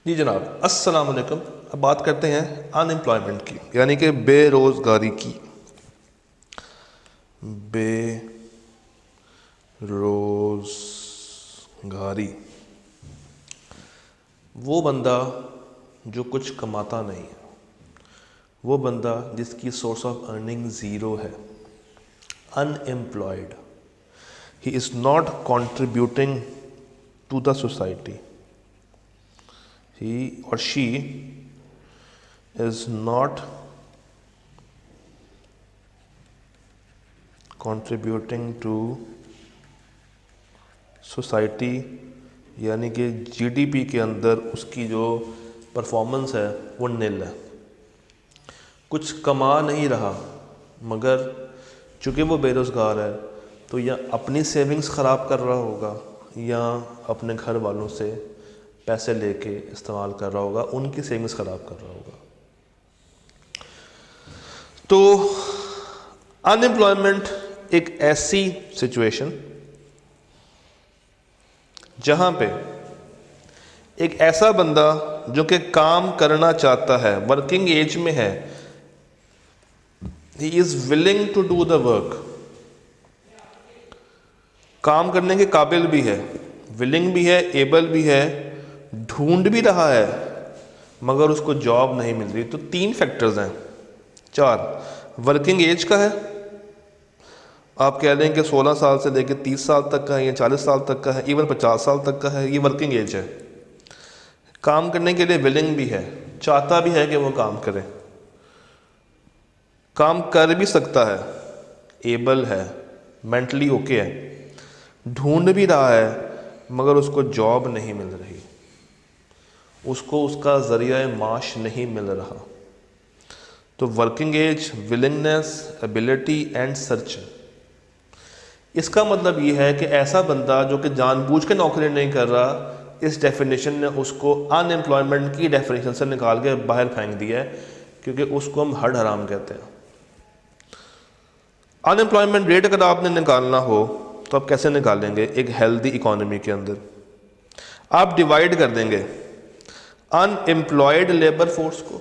जी जनाब, अस्सलाम वालेकुम। अब बात करते हैं अनएम्प्लॉयमेंट की, यानी कि बेरोज़गारी की। बेरोज़गारी वो बंदा जो कुछ कमाता नहीं है, वो बंदा जिसकी सोर्स ऑफ अर्निंग ज़ीरो है, unemployed. He is not contributing to the society. He or she is not contributing to society, यानी कि जीडीपी के अंदर उसकी जो परफॉर्मेंस है वो नील है। कुछ कमा नहीं रहा, मगर चूँकि वो बेरोज़गार है तो या अपनी सेविंग्स ख़राब कर रहा होगा या अपने घर वालों से पैसे लेके इस्तेमाल कर रहा होगा, उनकी सेविंग्स ख़राब कर रहा होगा। तो अनएम्प्लॉयमेंट एक ऐसी सिचुएशन जहाँ पे एक ऐसा बंदा जो कि काम करना चाहता है, वर्किंग एज में है, he is willing to do the work, काम करने के काबिल भी है, विलिंग भी है, एबल भी है, ढूंढ भी रहा है, मगर उसको जॉब नहीं मिल रही। तो 3 फैक्टर्स हैं। 4, वर्किंग एज का है, आप कह लें कि 16 साल से लेकर 30 साल तक का है या 40 साल तक का है, इवन 50 साल तक का है, ये वर्किंग एज है। काम करने के लिए विलिंग भी है, चाहता भी है कि वो काम करे, काम कर भी सकता है, एबल है, मेंटली ओके है, ढूंढ भी रहा है, मगर उसको जॉब नहीं मिल रही, उसको उसका ज़रिया माश नहीं मिल रहा। तो working age, willingness, ability and searching. इसका मतलब ये है कि ऐसा बंदा जो कि जानबूझ के नौकरी नहीं कर रहा, इस डेफिनेशन ने उसको अनएम्प्लॉयमेंट की डेफिनेशन से निकाल के बाहर फेंक दिया है, क्योंकि उसको हम हड हराम कहते हैं। अनएम्प्लॉयमेंट रेट अगर आपने निकालना हो तो आप कैसे निकालेंगे? एक हेल्दी इकोनॉमी के अंदर आप डिवाइड कर देंगे अनएम्प्लॉयड लेबर फोर्स को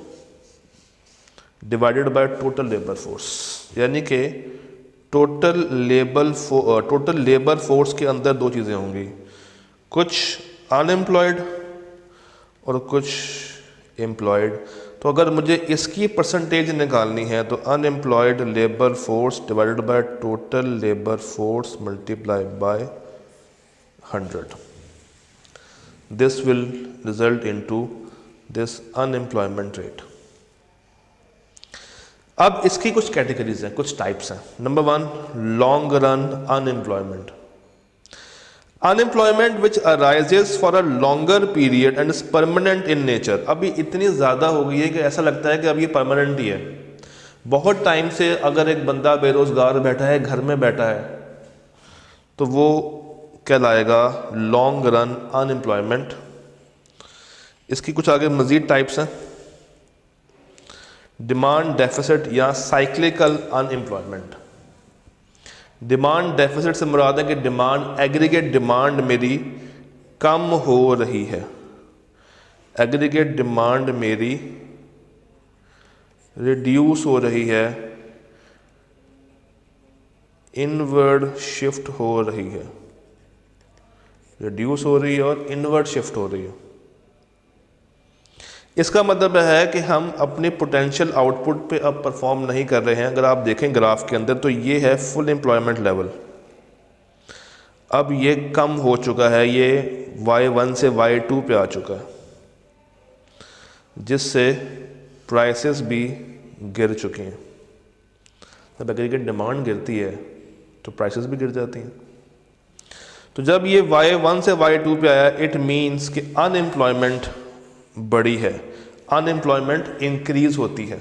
divided by total labour force, यानी कि टोटल लेबर फोर्स के अंदर 2 चीज़ें होंगी, कुछ अनएम्प्लॉयड और कुछ एम्प्लॉयड। तो अगर मुझे इसकी परसेंटेज निकालनी है तो unemployed labour force divided by total labour force multiply by 100, this will result into this unemployment rate. अब इसकी कुछ कैटेगरीज हैं, कुछ टाइप्स हैं। Number 1, long run unemployment. Unemployment which arises for a longer period and is permanent in nature. अभी इतनी ज़्यादा हो गई है कि ऐसा लगता है कि अब ये परमानेंट ही है। बहुत टाइम से अगर एक बंदा बेरोज़गार बैठा है, घर में बैठा है, तो वो कहलाएगा लॉन्ग रन अनएम्प्लॉयमेंट। इसकी कुछ आगे मज़ीद टाइप्स हैं। डिमांड डेफिसिट या साइक्लिकल अनएम्प्लॉयमेंट। डिमांड डेफिसिट से मुराद है कि डिमांड, एग्रीगेट डिमांड मेरी कम हो रही है, एग्रीगेट डिमांड मेरी रिड्यूस हो रही है, इनवर्ड शिफ्ट हो रही है, रिड्यूस हो रही है और इनवर्ड शिफ्ट हो रही है। इसका मतलब है कि हम अपने पोटेंशियल आउटपुट पे अब परफॉर्म नहीं कर रहे हैं। अगर आप देखें ग्राफ के अंदर तो ये है फुल एम्प्लॉयमेंट लेवल, अब ये कम हो चुका है, ये Y1 से Y2 पे आ चुका है, जिससे प्राइसेस भी गिर चुके हैं। जब एग्रीगेट डिमांड गिरती है तो प्राइसेस भी गिर जाती हैं। तो जब ये Y1 से Y2 पे आया, इट मीन्स कि अनएम्प्लॉयमेंट बड़ी है, अनएम्प्लॉयमेंट इंक्रीज होती है।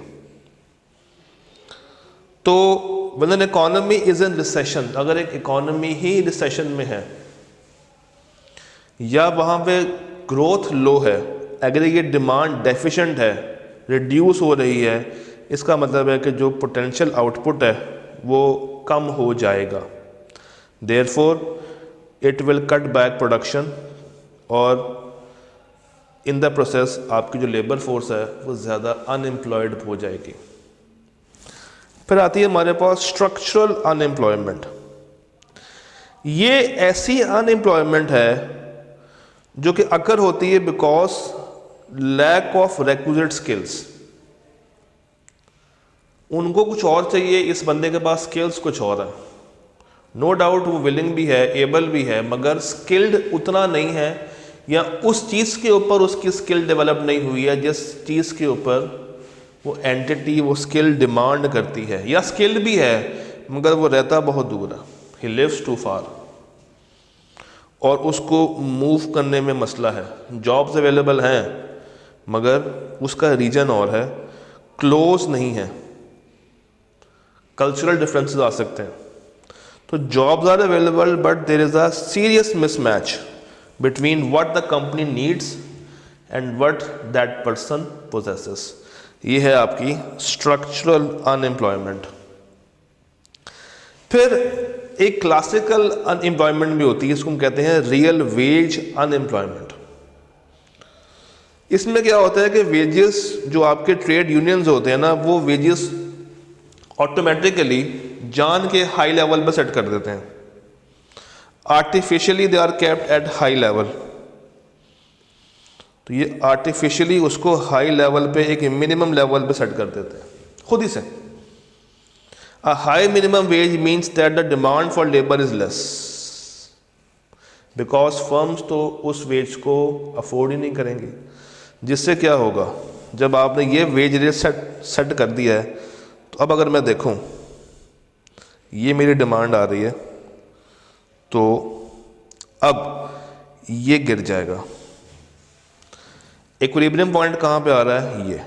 तो when an economy is in recession, अगर एक इकोनॉमी ही रिसेशन में है या वहाँ पे ग्रोथ लो है, एग्रीगेट डिमांड डेफिशिएंट है, रिड्यूस हो रही है, इसका मतलब है कि जो पोटेंशियल आउटपुट है वो कम हो जाएगा। Therefore it will cut back production और इन द प्रोसेस आपकी जो लेबर फोर्स है वो ज़्यादा अनएम्प्लॉयड हो जाएगी। फिर आती है हमारे पास स्ट्रक्चरल अनएम्प्लॉयमेंट। ये ऐसी अनएम्प्लॉयमेंट है जो कि अकर होती है because lack of requisite skills. उनको कुछ और चाहिए, इस बंदे के पास स्किल्स कुछ और है। नो डाउट वो विलिंग भी है, एबल भी है, मगर स्किल्ड उतना नहीं है, या उस चीज़ के ऊपर उसकी स्किल डेवलप नहीं हुई है जिस चीज़ के ऊपर वो एंटिटी वो स्किल डिमांड करती है, या स्किल्ड भी है मगर वो रहता बहुत दूर है, ही लिव्स टू फार, और उसको मूव करने में मसला है। जॉब्स अवेलेबल हैं मगर उसका रीजन और है, क्लोज नहीं है, कल्चरल डिफरेंसेस आ सकते हैं। तो jobs are available but there is a serious mismatch between what the company needs and what that person possesses. ये है आपकी स्ट्रक्चरल अनएम्प्लॉयमेंट। फिर एक क्लासिकल अनएम्प्लॉयमेंट भी होती है, इसको हम कहते हैं रियल वेज अनएम्प्लॉयमेंट। इसमें क्या होता है कि वेजेस जो आपके ट्रेड यूनियंस होते हैं ना, वो वेजेस ऑटोमेटिकली जान के हाई लेवल पर सेट कर देते हैं। Artificially they are kept at high level. तो ये आर्टिफिशियली उसको हाई लेवल पे एक मिनिमम लेवल पे सेट कर देते हैं खुद ही से। A high minimum wage means that the demand for labour is less, because firms तो उस वेज को अफोर्ड ही नहीं करेंगी। जिससे क्या होगा, जब आपने ये वेज रेट सेट कर दिया है, तो अब अगर मैं देखूं ये मेरी डिमांड आ रही है, तो अब ये गिर जाएगा। इक्विलिब्रियम पॉइंट कहाँ पे आ रहा है, ये,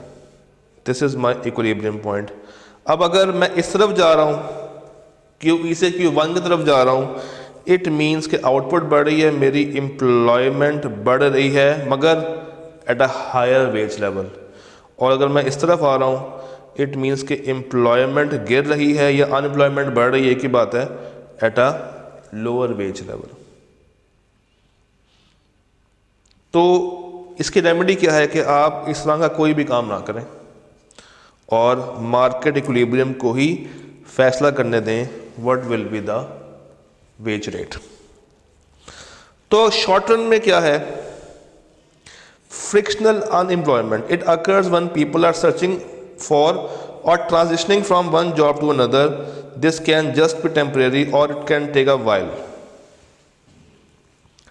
this is my equilibrium point. अब अगर मैं इस तरफ जा रहा हूँ, Q से Q1 की तरफ जा रहा हूँ, इट मीन्स कि आउटपुट बढ़ रही है, मेरी एम्प्लॉयमेंट बढ़ रही है मगर at a higher wage level. और अगर मैं इस तरफ आ रहा हूँ, इट मीन्स कि एम्प्लॉयमेंट गिर रही है या अनएम्प्लॉयमेंट बढ़ रही है, एक ही बात है, at a lower veg level. तो इसकी रेमेडी क्या है कि आप इस तरह का कोई भी काम ना करें और मार्केट इक्विलिब्रियम को ही फैसला करने दें what will be the wage rate. तो शॉर्ट रन में क्या है, frictional unemployment, it occurs when people are searching for और transitioning from one job to another. This can just be temporary और it can take a while.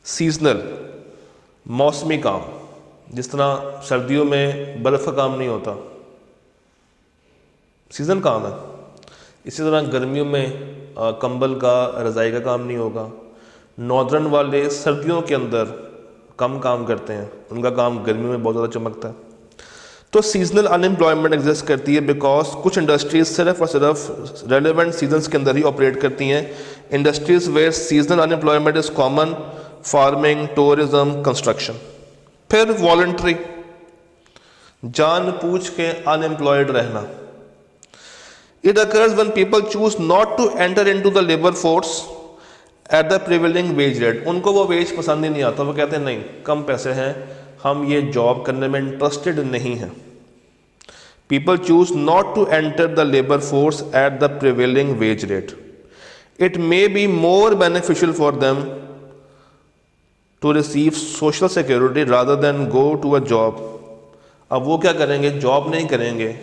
Seasonal, मौसमी काम, जिस तरह सर्दियों में बर्फ़ का काम नहीं होता, सीज़न काम है, इसी तरह गर्मियों में कंबल का, रज़ाई का काम नहीं होगा। नॉर्दर्न वाले सर्दियों के अंदर कम काम करते हैं, उनका काम गर्मियों में बहुत ज़्यादा चमकता है। तो सीजनल अनएम्प्लॉयमेंट एग्जिस्ट करती है बिकॉज कुछ इंडस्ट्रीज सिर्फ और सिर्फ रेलिवेंट सीजन्स के अंदर ही ऑपरेट करती हैं। Industries where seasonal unemployment is common, farming, tourism, construction. फिर वॉलंटरी, जान पूछ के अनएम्प्लॉयड रहना। It occurs when people choose not to enter into the labour force at the prevailing wage rate. उनको वो वेज पसंद ही नहीं आता, वो कहते हैं नहीं, कम पैसे हैं, हम ये जॉब करने में इंटरेस्टेड नहीं हैं। People choose not to enter the labour force at the prevailing wage rate. It may be more beneficial for them to receive social security rather than go to a job. अब वो क्या करेंगे, job नहीं करेंगे,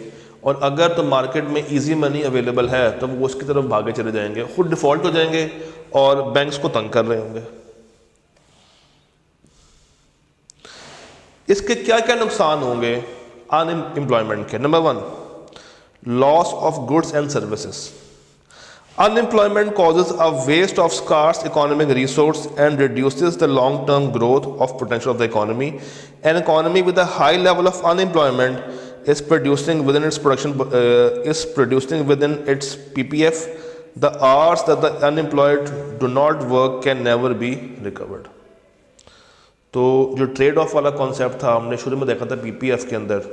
और अगर तो market में इजी मनी अवेलेबल है तो वो उसकी तरफ भागे चले जाएंगे, खुद डिफॉल्ट हो जाएंगे और बैंक्स को तंग कर रहे होंगे। इसके क्या क्या नुकसान होंगे अनएम्प्लॉयमेंट के। Number 1, loss of goods and services. Unemployment causes a waste of scarce economic resource and reduces the long-term growth of potential of the economy. An economy with a high level of unemployment is producing within its PPF. The hours that the unemployed do not work can never be recovered. तो जो trade off वाला concept था, हमने शुरू में देखा था PPF के अंदर,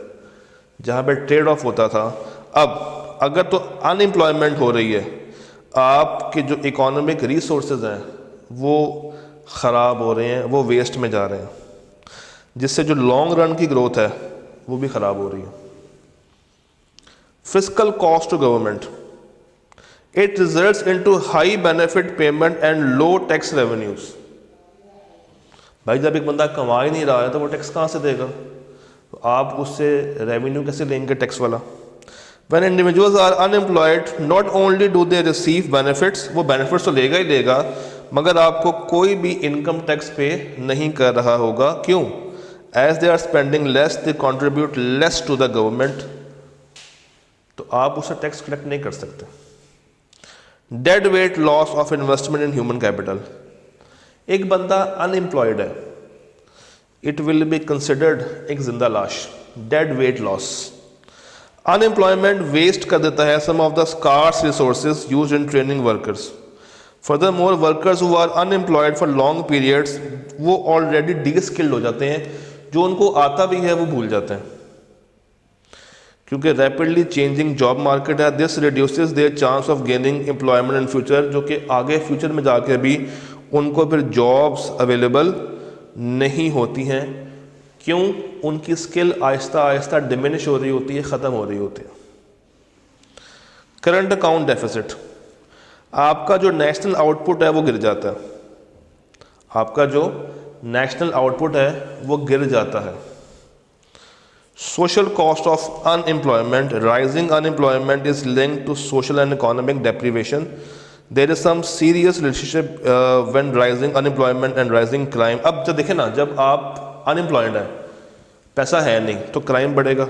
जहाँ पे ट्रेड ऑफ होता था। अब अगर तो अनएम्प्लॉयमेंट हो रही है, आपके जो इकोनॉमिक रिसोर्सेज हैं वो ख़राब हो रहे हैं, वो वेस्ट में जा रहे हैं। जिससे जो लॉन्ग रन की ग्रोथ है वो भी ख़राब हो रही है। Fiscal cost to government, it results into high benefit payment and low tax revenues. भाई जब एक बंदा कमा ही नहीं रहा है तो वो टैक्स कहाँ से देगा, तो आप उससे रेवेन्यू कैसे लेंगे टैक्स वाला। When individuals are unemployed, not only do they receive benefits, वो benefits तो लेगा ही लेगा, मगर आपको कोई भी इनकम टैक्स पे नहीं कर रहा होगा। क्यों? As they are spending less, they contribute less to the government, तो आप उससे टैक्स कलेक्ट नहीं कर सकते। Dead weight loss of investment in human capital, एक बंदा अनएम्प्लॉयड है, इट विल बी कंसिडर्ड एक जिंदा लाश, dead weight loss. Unemployment waste कर देता है some of the scarce resources used in training workers. Furthermore workers who are unemployed for long periods, वो ऑलरेडी डी स्किल्ड हो जाते हैं, जो उनको आता भी है वो भूल जाते हैं, क्योंकि रैपिडली चेंजिंग जॉब मार्केट है। This reduces their chance of gaining employment in future, जो कि आगे फ्यूचर में जाके भी उनको फिर जॉब्स अवेलेबल नहीं होती हैं। क्यों? उनकी स्किल आहिस्ता आहिस्ता डिमिनिश हो रही होती है, ख़त्म हो रही होती है। करंट अकाउंट डेफिसिट, आपका जो नेशनल आउटपुट है वो गिर जाता है, आपका जो नेशनल आउटपुट है वो गिर जाता है। Social cost of unemployment, rising unemployment is linked to social and economic deprivation. There is some serious relationship when rising unemployment and rising crime. अब जब देखें ना, जब आप अनएम्प्लॉयड है, पैसा है नहीं, तो क्राइम बढ़ेगा,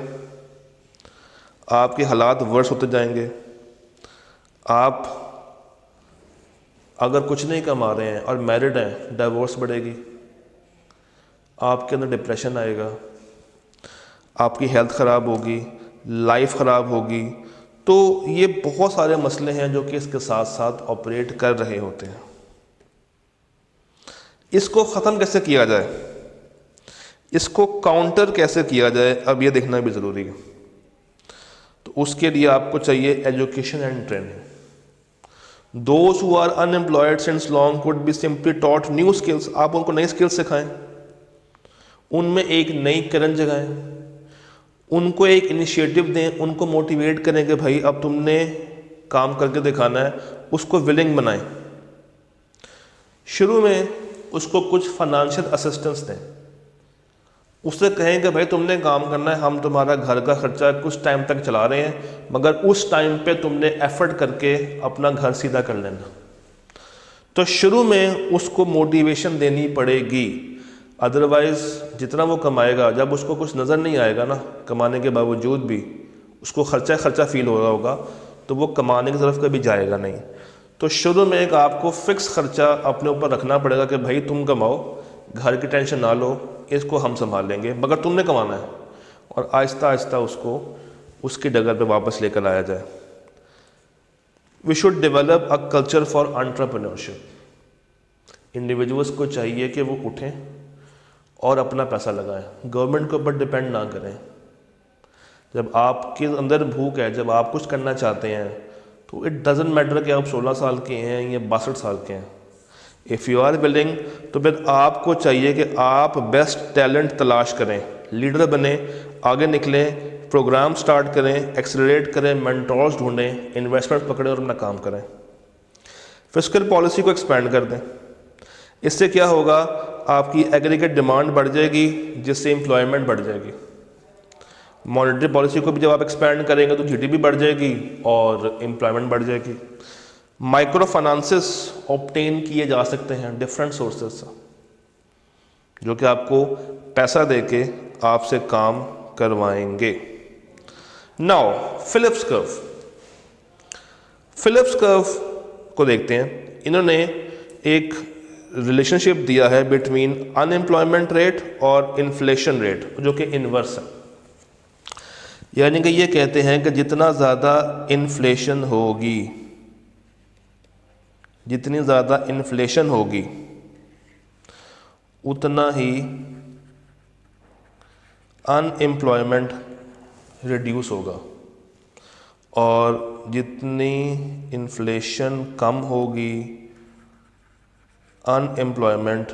आपके हालात वर्स होते जाएंगे। आप अगर कुछ नहीं कमा रहे हैं और मैरिड हैं, डाइवोर्स बढ़ेगी, आपके अंदर डिप्रेशन आएगा, आपकी हेल्थ ख़राब होगी, लाइफ ख़राब होगी। तो ये बहुत सारे मसले हैं जो कि इसके साथ साथ ऑपरेट कर रहे होते हैं। इसको ख़त्म कैसे किया जाए, इसको काउंटर कैसे किया जाए, अब ये देखना भी ज़रूरी है। तो उसके लिए आपको चाहिए education and training. Those who are unemployed since long could be simply taught new skills, आप उनको नई स्किल्स सिखाएं, उनमें एक नई करंट जगाएं, उनको एक इनिशिएटिव दें, उनको मोटिवेट करें कि भाई अब तुमने काम करके दिखाना है, उसको विलिंग बनाएं। शुरू में उसको कुछ फाइनेंशियल असिस्टेंस दें, उससे कहें कि भाई तुमने काम करना है, हम तुम्हारा घर का खर्चा कुछ टाइम तक चला रहे हैं, मगर उस टाइम पे तुमने एफर्ट करके अपना घर सीधा कर लेना। तो शुरू में उसको मोटिवेशन देनी पड़ेगी, अदरवाइज़ जितना वो कमाएगा, जब उसको कुछ नज़र नहीं आएगा ना, कमाने के बावजूद भी उसको खर्चा फील हो रहा होगा, तो वो कमाने की तरफ कभी जाएगा नहीं। तो शुरू में एक आपको फिक्स खर्चा अपने ऊपर रखना पड़ेगा कि भाई तुम कमाओ, घर की टेंशन ना लो, इसको हम संभाल लेंगे, मगर तुमने कमाना है, और आहिस्ता आहिस्ता उसको उसकी डगर पे वापस लेकर आया जाए। We should develop a culture for entrepreneurship. Individuals को चाहिए कि वो उठें और अपना पैसा लगाएं, गवर्नमेंट के ऊपर डिपेंड ना करें। जब आपके अंदर भूख है, जब आप कुछ करना चाहते हैं, तो इट डजेंट मैटर कि आप 16 साल के हैं या 62 साल के हैं। इफ़ यू आर विलिंग, तो फिर आपको चाहिए कि आप बेस्ट टैलेंट तलाश करें, लीडर बने, आगे निकलें, प्रोग्राम स्टार्ट करें, एक्सेलरेट करें, मेंटोर्स ढूंढें, इन्वेस्टमेंट पकड़ें और अपना काम करें। फिस्कल पॉलिसी को एक्सपेंड कर दें। इससे क्या होगा, आपकी एग्रीगेट डिमांड बढ़ जाएगी, जिससे एम्प्लॉयमेंट बढ़ जाएगी। मॉनेटरी पॉलिसी को भी जब आप एक्सपेंड करेंगे तो जीडीपी बढ़ जाएगी और एम्प्लॉयमेंट बढ़ जाएगी। माइक्रो फाइनेंसेस ऑब्टेन किए जा सकते हैं डिफरेंट सोर्सेस से, जो कि आपको पैसा देके आपसे काम करवाएंगे। Now Phillips curve, Phillips curve को देखते हैं। इन्होंने एक रिलेशनशिप दिया है बिटवीन अनएम्प्लॉयमेंट रेट और इन्फ्लेशन रेट, जो कि इन्वर्स है। यानी कि ये कहते हैं कि जितना ज़्यादा इन्फ्लेशन होगी, जितनी ज़्यादा इन्फ्लेशन होगी, उतना ही अनएम्प्लॉयमेंट रिड्यूस होगा, और जितनी इन्फ्लेशन कम होगी, अनएम्प्लॉयमेंट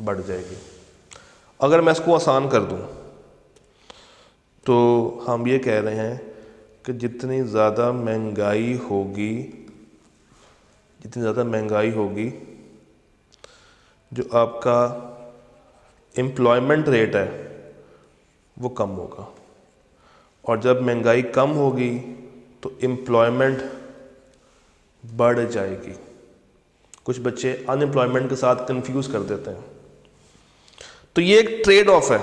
बढ़ जाएगी। अगर मैं इसको आसान कर दूं तो हम ये कह रहे हैं कि जितनी ज़्यादा महंगाई होगी जो आपका एम्प्लॉयमेंट रेट है वो कम होगा, और जब महंगाई कम होगी तो एम्प्लॉयमेंट बढ़ जाएगी। कुछ बच्चे अनएम्प्लॉयमेंट के साथ कंफ्यूज कर देते हैं। तो ये एक ट्रेड ऑफ है,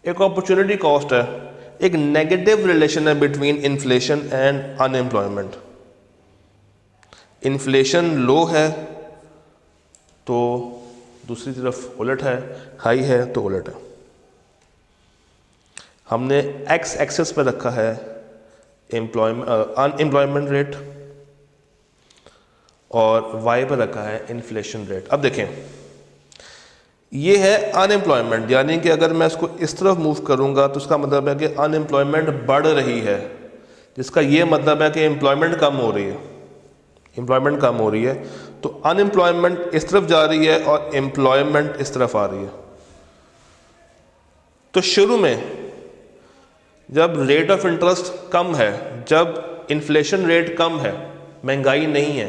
एक अपॉर्चुनिटी कॉस्ट है, एक नेगेटिव रिलेशन है between inflation and unemployment. Inflation low है तो दूसरी तरफ उलट है, हाई है तो उलट है। हमने एक्स एक्सेस पर रखा है अनएम्प्लॉयमेंट रेट और वाई पर रखा है इन्फ्लेशन रेट। अब देखें, ये है अनएम्प्लॉयमेंट, यानी कि अगर मैं इसको इस तरफ मूव करूंगा तो उसका मतलब है कि अनएम्प्लॉयमेंट बढ़ रही है, जिसका ये मतलब है कि एम्प्लॉयमेंट कम हो रही है। एम्प्लॉयमेंट कम हो रही है तो अनएम्प्लॉयमेंट इस तरफ जा रही है और एम्प्लॉयमेंट इस तरफ आ रही है। तो शुरू में जब रेट ऑफ इंटरेस्ट कम है, जब इन्फ्लेशन रेट कम है, महंगाई नहीं है,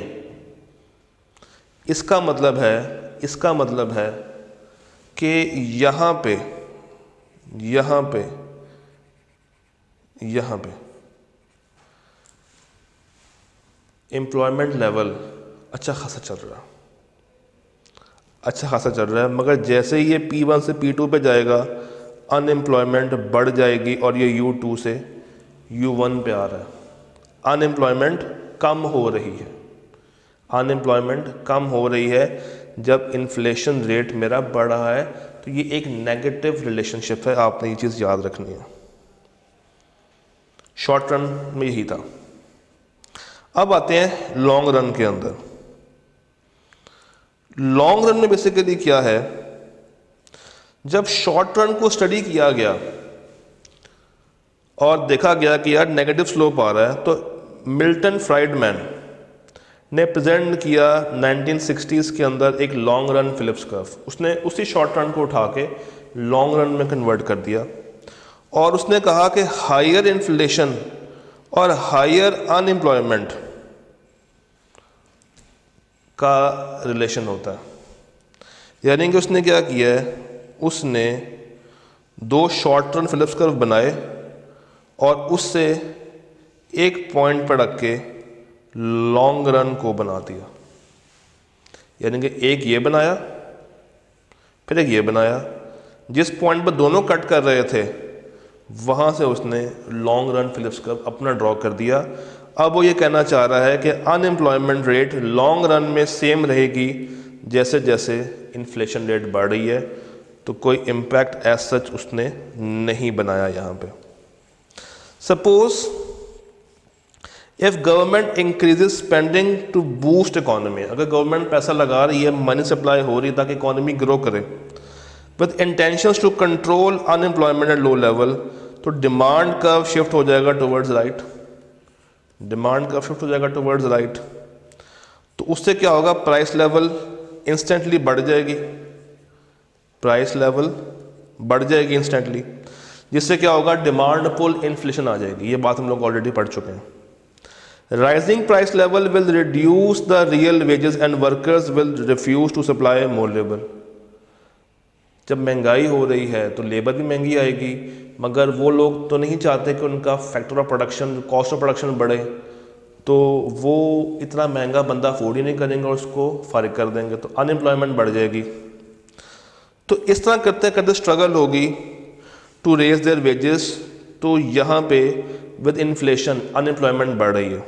इसका मतलब है कि यहाँ पे एम्प्लॉयमेंट लेवल अच्छा खासा चल रहा है, मगर जैसे ही ये P1 से P2 पे जाएगा अनएम्प्लॉयमेंट बढ़ जाएगी और ये U2 से U1 पे आ रहा है। अनएम्प्लॉयमेंट कम हो रही है जब इन्फ्लेशन रेट मेरा बढ़ रहा है। तो ये एक नेगेटिव रिलेशनशिप है, आपने ये चीज़ याद रखनी है। शॉर्ट रन में यही था। अब आते हैं लॉन्ग रन के अंदर। लॉन्ग रन में बेसिकली क्या है, जब शॉर्ट रन को स्टडी किया गया और देखा गया कि यार नेगेटिव स्लोप आ रहा है, तो मिल्टन फ्राइडमैन ने प्रेजेंट किया 1960s के अंदर एक लॉन्ग रन फिलिप्स कर्व। उसने उसी शॉर्ट रन को उठा के लॉन्ग रन में कन्वर्ट कर दिया और उसने कहा कि हायर इन्फ्लेशन और हायर अनएम्प्लॉयमेंट का रिलेशन होता है। यानी कि उसने क्या किया है, उसने दो शॉर्ट रन फिलिप्स कर्व बनाए और उससे एक पॉइंट पर रख के लॉन्ग रन को बना दिया। यानी कि एक ये बनाया फिर एक ये बनाया, जिस पॉइंट पर दोनों कट कर रहे थे वहाँ से उसने लॉन्ग रन फिलिप्स कर्व अपना ड्रॉ कर दिया। अब वो ये कहना चाह रहा है कि अनएम्प्लॉयमेंट रेट लॉन्ग रन में सेम रहेगी जैसे जैसे इन्फ्लेशन रेट बढ़ रही है, तो कोई इम्पैक्ट एज सच उसने नहीं बनाया यहाँ पे। Suppose if government increases spending to boost economy, अगर गवर्नमेंट पैसा लगा रही है, मनी सप्लाई हो रही है ताकि इकोनॉमी ग्रो करे, with intentions to control unemployment at low level, तो डिमांड कर्व शिफ्ट हो जाएगा टुवर्ड्स राइट। तो उससे क्या होगा, प्राइस लेवल इंस्टेंटली बढ़ जाएगी इंस्टेंटली, जिससे क्या होगा, डिमांड पुल इन्फ्लेशन आ जाएगी। ये बात हम लोग ऑलरेडी पढ़ चुके हैं। Rising price level will reduce the real wages and workers will refuse to supply more labour. जब महंगाई हो रही है तो लेबर भी महंगी आएगी, मगर वो लोग तो नहीं चाहते कि उनका factor of production, cost of production बढ़े, तो वो इतना महंगा बंदा अफोर्ड ही नहीं करेंगे और उसको फारिग कर देंगे, तो अनएम्प्लॉयमेंट बढ़ जाएगी। तो इस तरह करते करते स्ट्रगल होगी टू रेज देयर वेजेस। तो यहाँ पे विद इन्फ्लेशन अनएम्प्लॉयमेंट बढ़ रही है,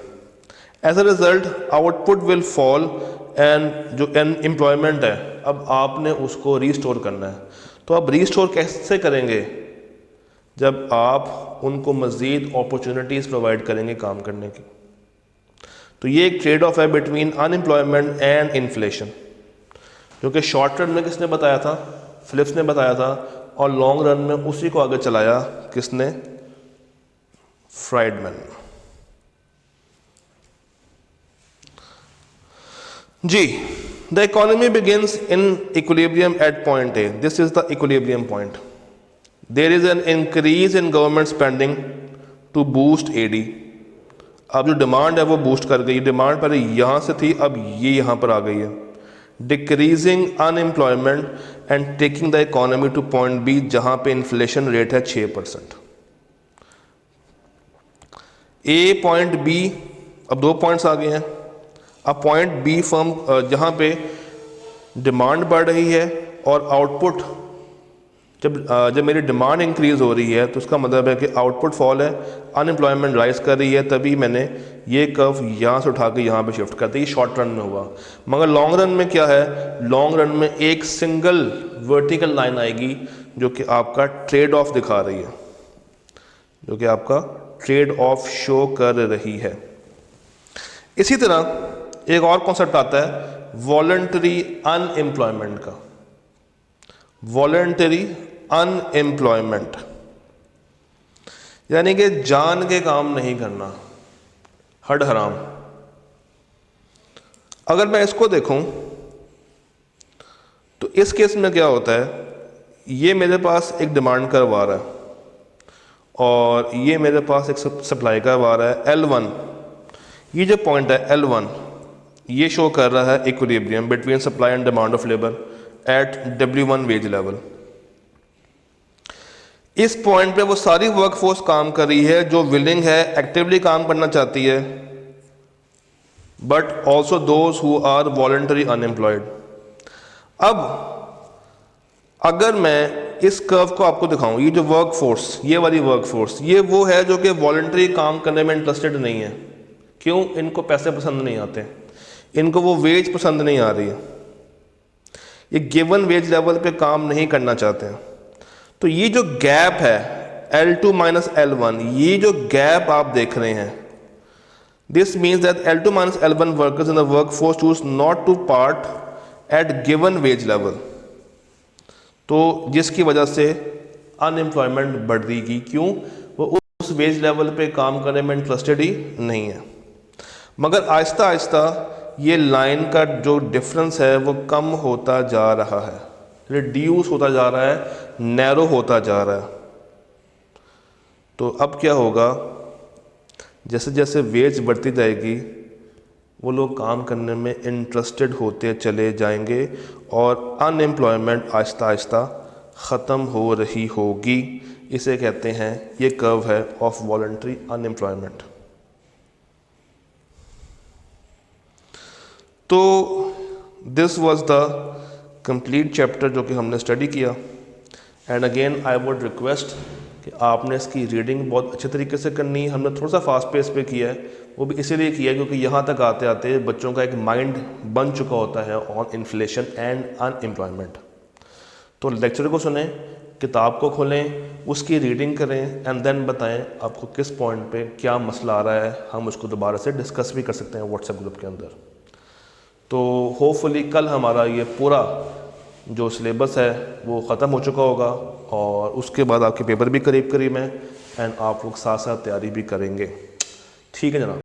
as a result output will fall and जो एम्प्लॉयमेंट है अब आपने उसको रीस्टोर करना है। तो आप रीस्टोर कैसे करेंगे, जब आप उनको मज़ीद अपॉर्चुनिटीज़ प्रोवाइड करेंगे काम करने की। तो ये एक ट्रेड ऑफ है बिटवीन अनएम्प्लॉयमेंट एंड इन्फ्लेशन, जो कि शॉर्ट रन में किसने बताया था, फिलिप्स ने बताया था, और लॉन्ग रन में उसी को आगे चलाया किसने, फ्राइडमैन। जी The economy begins in equilibrium at point A. This is the equilibrium point. There is an increase in government spending to boost AD. अब जो डिमांड है वो बूस्ट कर गई, डिमांड पहले यहाँ से थी, अब ये यहाँ पर आ गई है. Decreasing unemployment and taking the economy to point B, जहाँ पे इन्फ्लेशन रेट है 6%. ए पॉइंट बी, अब 2 पॉइंट्स आ गए हैं. अब पॉइंट बी फर्म जहाँ पे डिमांड बढ़ रही है और आउटपुट, जब मेरी डिमांड इंक्रीज़ हो रही है तो उसका मतलब है कि आउटपुट फॉल है, अनएम्प्लॉयमेंट राइज कर रही है, तभी मैंने ये कर्व यहाँ से उठा के यहाँ पे शिफ्ट कर दी. शॉर्ट रन में हुआ. मगर लॉन्ग रन में क्या है, लॉन्ग रन में एक सिंगल वर्टिकल लाइन आएगी जो कि आपका ट्रेड ऑफ दिखा रही है, जो कि आपका ट्रेड ऑफ शो कर रही है. इसी तरह एक और कॉन्सेप्ट आता है वॉलंटरी अनएम्प्लॉयमेंट का. वॉलंटरी अनएम्प्लॉयमेंट यानी कि जान के काम नहीं करना, हड हराम. अगर मैं इसको देखूं तो इस केस में क्या होता है, ये मेरे पास एक डिमांड करवा रहा है और ये मेरे पास एक सप्लाई करवा रहा है L1. ये जो पॉइंट है L1, ये शो कर रहा है equilibrium between supply and demand of labour at W1 wage level. इस पॉइंट पे वो सारी वर्कफोर्स काम कर रही है जो विलिंग है, एक्टिवली काम करना चाहती है, but also those who are voluntary unemployed. अब अगर मैं इस कर्व को आपको दिखाऊं, ये जो वर्कफोर्स, ये वाली वर्कफोर्स, ये वो है जो कि वॉलंटरी काम करने में इंटरेस्टेड नहीं है. क्यों? इनको पैसे पसंद नहीं आते, इनको वो वेज पसंद नहीं आ रही है, ये गिवन वेज लेवल पे काम नहीं करना चाहते हैं. तो ये जो गैप है L2 माइनस L1, ये जो गैप आप देख रहे हैं, this means that L2 minus L1 workers in the workforce choose not to part at given wage level. तो जिसकी वजह से अनएम्प्लॉयमेंट बढ़ रही. क्यों? वो उस वेज लेवल पे काम करने में इंटरेस्टेड ही नहीं है. मगर आहिस्ता आहिस्ता ये लाइन का जो डिफरेंस है वो कम होता जा रहा है, रिड्यूस होता जा रहा है, नैरो होता जा रहा है. तो अब क्या होगा, जैसे जैसे वेज बढ़ती जाएगी वो लोग काम करने में इंटरेस्टेड होते चले जाएंगे और अनएम्प्लॉयमेंट आहिस्ता आहिस्ता ख़त्म हो रही होगी. इसे कहते हैं, ये कर्व है ऑफ वॉलंटरी अनएम्प्लॉयमेंट. तो this was the complete chapter जो कि हमने स्टडी किया. And again I would request कि आपने इसकी रीडिंग बहुत अच्छे तरीके से करनी है. हमने थोड़ा सा फास्ट पेस पे किया है, वो भी इसीलिए किया है क्योंकि यहाँ तक आते आते बच्चों का एक माइंड बन चुका होता है ऑन इन्फ्लेशन एंड अनएम्प्लॉयमेंट. तो लेक्चर को सुने, किताब को खोलें, उसकी रीडिंग करें एंड देन बताएं आपको किस पॉइंट पे क्या मसला आ रहा है. हम उसको दोबारा से डिस्कस भी कर सकते हैं व्हाट्सएप ग्रुप के अंदर. तो होपफुली कल हमारा ये पूरा जो सिलेबस है वो ख़त्म हो चुका होगा और उसके बाद आपके पेपर भी करीब करीब हैं एंड आप लोग साथ साथ तैयारी भी करेंगे. ठीक है जनाब.